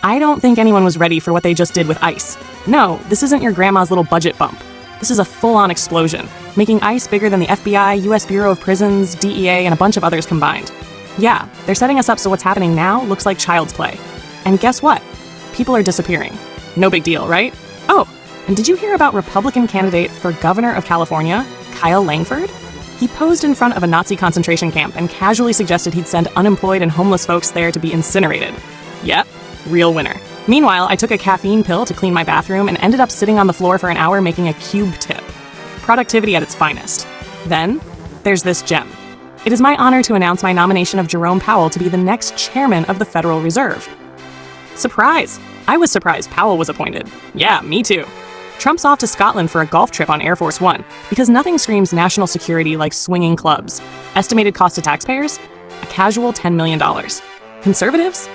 I don't think anyone was ready for what they just did with ICE. No, this isn't your grandma's little budget bump. This is a full-on explosion, making ICE bigger than the FBI, US Bureau of Prisons, DEA, and a bunch of others combined. Yeah, they're setting us up so what's happening now looks like child's play. And guess what? People are disappearing. No big deal, right? Oh, and did you hear about Republican candidate for governor of California, Kyle Langford? He posed in front of a Nazi concentration camp and casually suggested he'd send unemployed and homeless folks there to be incinerated. Yep, real winner. Meanwhile, I took a caffeine pill to clean my bathroom and ended up sitting on the floor for an hour making a cube tip. Productivity at its finest. Then, there's this gem. It is my honor to announce my nomination of Jerome Powell to be the next chairman of the Federal Reserve. Surprise! I was surprised Powell was appointed. Yeah, me too. Trump's off to Scotland for a golf trip on Air Force One because nothing screams national security like swinging clubs. Estimated cost to taxpayers? A casual $10 million. Conservatives?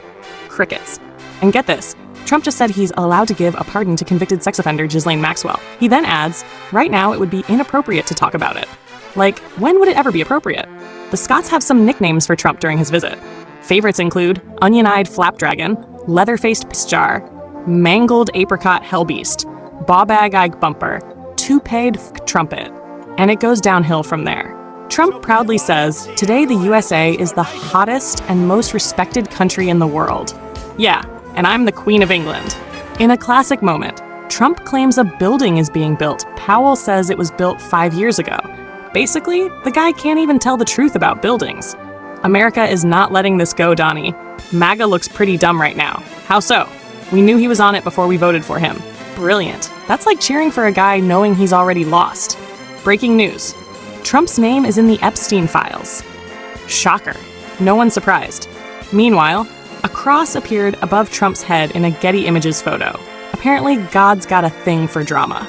Crickets. And get this, Trump just said he's allowed to give a pardon to convicted sex offender Ghislaine Maxwell. He then adds, right now it would be inappropriate to talk about it. Like, when would it ever be appropriate? The Scots have some nicknames for Trump during his visit. Favorites include onion-eyed flapdragon, leather-faced pissjar, mangled apricot hellbeast, bob-ag bumper, toupee trumpet, and it goes downhill from there. Trump proudly says, today the USA is the hottest and most respected country in the world. Yeah, and I'm the Queen of England. In a classic moment, Trump claims a building is being built. Powell says it was built 5 years ago. Basically, the guy can't even tell the truth about buildings. America is not letting this go, Donnie. MAGA looks pretty dumb right now. How so? We knew he was on it before we voted for him. Brilliant. That's like cheering for a guy knowing he's already lost. Breaking news. Trump's name is in the Epstein files. Shocker. No one's surprised. Meanwhile, a cross appeared above Trump's head in a Getty Images photo. Apparently, God's got a thing for drama.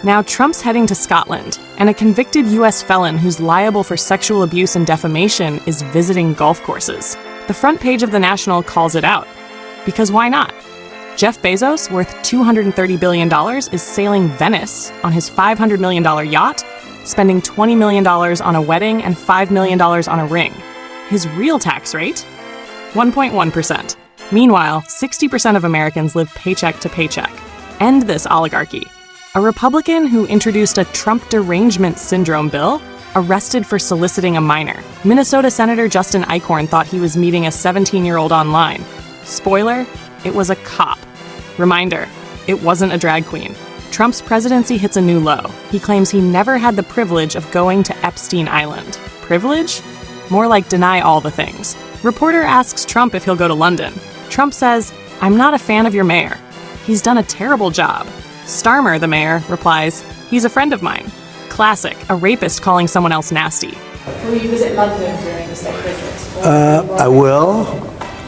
Now Trump's heading to Scotland, and a convicted US felon who's liable for sexual abuse and defamation is visiting golf courses. The front page of The National calls it out. Because why not? Jeff Bezos, worth $230 billion, is sailing Venice on his $500 million yacht, spending $20 million on a wedding and $5 million on a ring. His real tax rate? 1.1%. Meanwhile, 60% of Americans live paycheck to paycheck. End this oligarchy. A Republican who introduced a Trump derangement syndrome bill arrested for soliciting a minor. Minnesota Senator Justin Eichhorn thought he was meeting a 17-year-old online. Spoiler, it was a cop. Reminder, it wasn't a drag queen. Trump's presidency hits a new low. He claims he never had the privilege of going to Epstein Island. Privilege? More like deny all the things. Reporter asks Trump if he'll go to London. Trump says, "I'm not a fan of your mayor. He's done a terrible job." Starmer, the mayor, replies, "He's a friend of mine." Classic, a rapist calling someone else nasty. Will you visit London during the state visit? I will.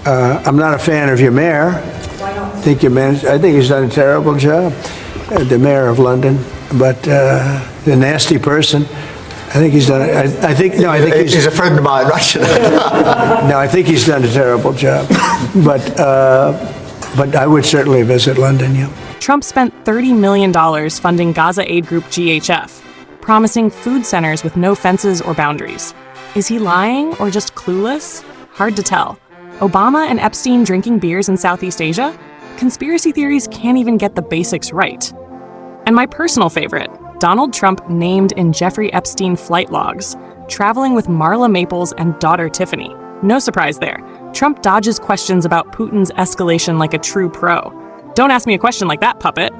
I'm not a fan of your mayor. Why not? I think he's done a terrible job, the mayor of London. But the nasty person, I think he's done. I think he's a friend of mine, right? No, I think he's done a terrible job. But I would certainly visit London. Yeah. Trump spent $30 million funding Gaza aid group GHF, promising food centers with no fences or boundaries. Is he lying or just clueless? Hard to tell. Obama and Epstein drinking beers in Southeast Asia? Conspiracy theories can't even get the basics right. And my personal favorite, Donald Trump named in Jeffrey Epstein flight logs, traveling with Marla Maples and daughter Tiffany. No surprise there. Trump dodges questions about Putin's escalation like a true pro. Don't ask me a question like that, puppet.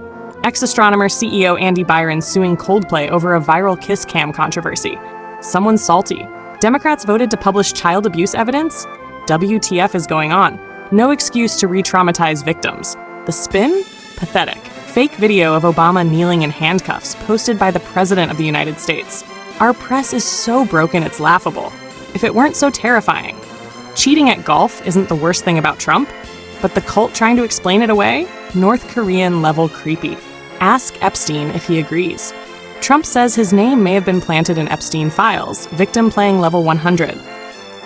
Ex-astronomer CEO Andy Byron suing Coldplay over a viral kiss cam controversy. Someone's salty. Democrats voted to publish child abuse evidence? WTF is going on? No excuse to re-traumatize victims. The spin? Pathetic. Fake video of Obama kneeling in handcuffs posted by the President of the United States. Our press is so broken it's laughable. If it weren't so terrifying. Cheating at golf isn't the worst thing about Trump, but the cult trying to explain it away? North Korean level creepy. Ask Epstein if he agrees. Trump says his name may have been planted in Epstein files, victim playing level 100.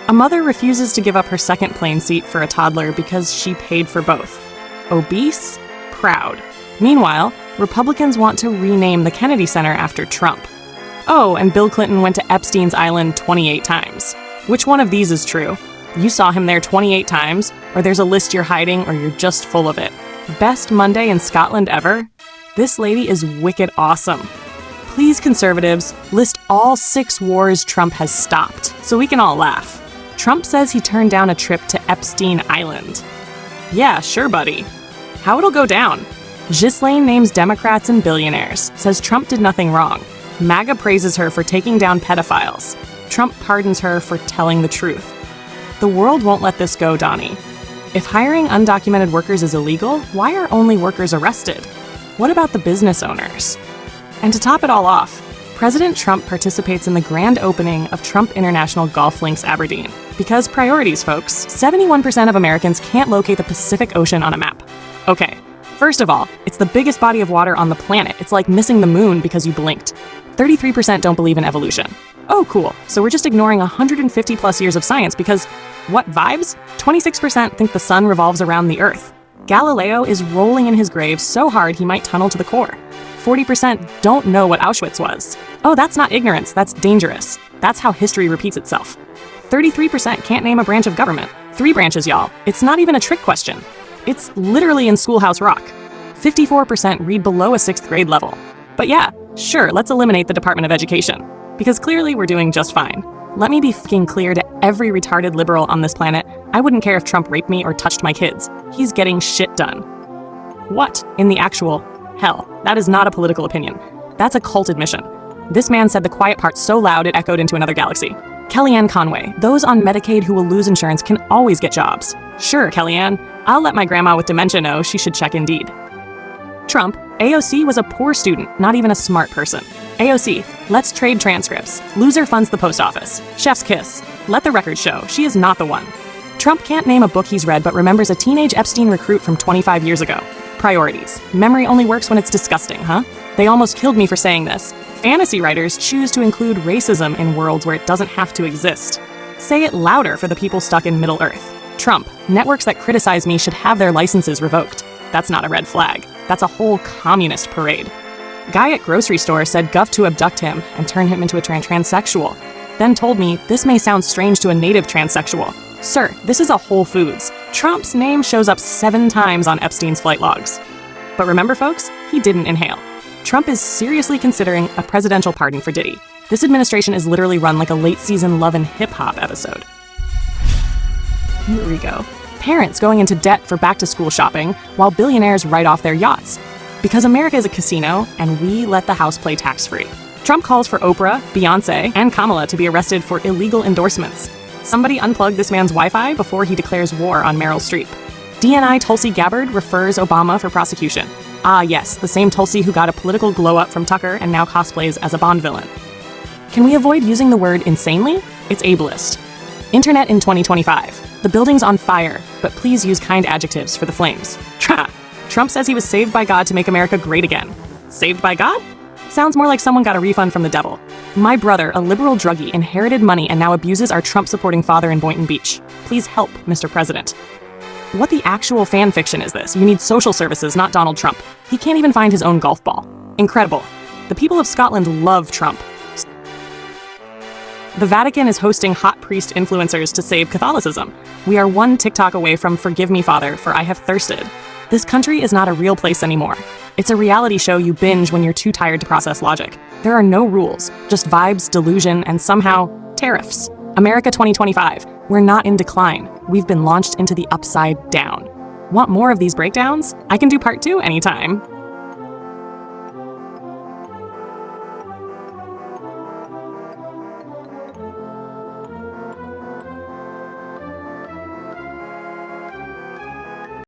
A mother refuses to give up her second plane seat for a toddler because she paid for both. Obese? Proud. Meanwhile, Republicans want to rename the Kennedy Center after Trump. Oh, and Bill Clinton went to Epstein's Island 28 times. Which one of these is true? You saw him there 28 times, or there's a list you're hiding, or you're just full of it. Best Monday in Scotland ever? This lady is wicked awesome. Please, conservatives, list all 6 wars Trump has stopped, so we can all laugh. Trump says he turned down a trip to Epstein Island. Yeah, sure, buddy. How it'll go down? Ghislaine names Democrats and billionaires, says Trump did nothing wrong. MAGA praises her for taking down pedophiles. Trump pardons her for telling the truth. The world won't let this go, Donnie. If hiring undocumented workers is illegal, why are only workers arrested? What about the business owners? And to top it all off, President Trump participates in the grand opening of Trump International Golf Links Aberdeen. Because priorities, folks, 71% of Americans can't locate the Pacific Ocean on a map. Okay, first of all, it's the biggest body of water on the planet. It's like missing the moon because you blinked. 33% don't believe in evolution. Oh, cool. So we're just ignoring 150 plus years of science because, what vibes? 26% think the sun revolves around the Earth. Galileo is rolling in his grave so hard he might tunnel to the core. 40% don't know what Auschwitz was. Oh, that's not ignorance, that's dangerous. That's how history repeats itself. 33% can't name a branch of government. 3 branches, y'all. It's not even a trick question. It's literally in Schoolhouse Rock. 54% read below a 6th grade level. But yeah, sure, let's eliminate the Department of Education. Because clearly we're doing just fine. Let me be fucking clear to every retarded liberal on this planet, I wouldn't care if Trump raped me or touched my kids. He's getting shit done. What in the actual hell? That is not a political opinion. That's a cult admission. This man said the quiet part so loud it echoed into another galaxy. Kellyanne Conway, those on Medicaid who will lose insurance can always get jobs. Sure, Kellyanne, I'll let my grandma with dementia know she should check Indeed. Trump, AOC was a poor student, not even a smart person. AOC, let's trade transcripts. Loser funds the post office. Chef's kiss. Let the record show, she is not the one. Trump can't name a book he's read but remembers a teenage Epstein recruit from 25 years ago. Priorities. Memory only works when it's disgusting, huh? They almost killed me for saying this. Fantasy writers choose to include racism in worlds where it doesn't have to exist. Say it louder for the people stuck in Middle Earth. Trump, networks that criticize me should have their licenses revoked. That's not a red flag. That's a whole communist parade. Guy at grocery store said Guff to abduct him and turn him into a transsexual. Then told me this may sound strange to a native transsexual. Sir, this is a Whole Foods. Trump's name shows up 7 times on Epstein's flight logs. But remember, folks, he didn't inhale. Trump is seriously considering a presidential pardon for Diddy. This administration is literally run like a late-season Love and Hip Hop episode. Here we go. Parents going into debt for back-to-school shopping while billionaires write off their yachts. Because America is a casino, and we let the house play tax-free. Trump calls for Oprah, Beyonce, and Kamala to be arrested for illegal endorsements. Somebody unplug this man's Wi-Fi before he declares war on Meryl Streep. DNI Tulsi Gabbard refers Obama for prosecution. Ah yes, the same Tulsi who got a political glow-up from Tucker and now cosplays as a Bond villain. Can we avoid using the word insanely? It's ableist. Internet in 2025. The building's on fire, but please use kind adjectives for the flames. Trump says he was saved by God to make America great again. Saved by God? Sounds more like someone got a refund from the devil. My brother, a liberal druggie, inherited money and now abuses our Trump-supporting father in Boynton Beach. Please help, Mr. President. What the actual fan fiction is this? You need social services, not Donald Trump. He can't even find his own golf ball. Incredible. The people of Scotland love Trump. The Vatican is hosting hot priest influencers to save Catholicism. We are one TikTok away from Forgive Me, Father, for I have thirsted. This country is not a real place anymore. It's a reality show you binge when you're too tired to process logic. There are no rules, just vibes, delusion, and somehow, tariffs. America 2025. We're not in decline. We've been launched into the upside down. Want more of these breakdowns? I can do part 2 anytime.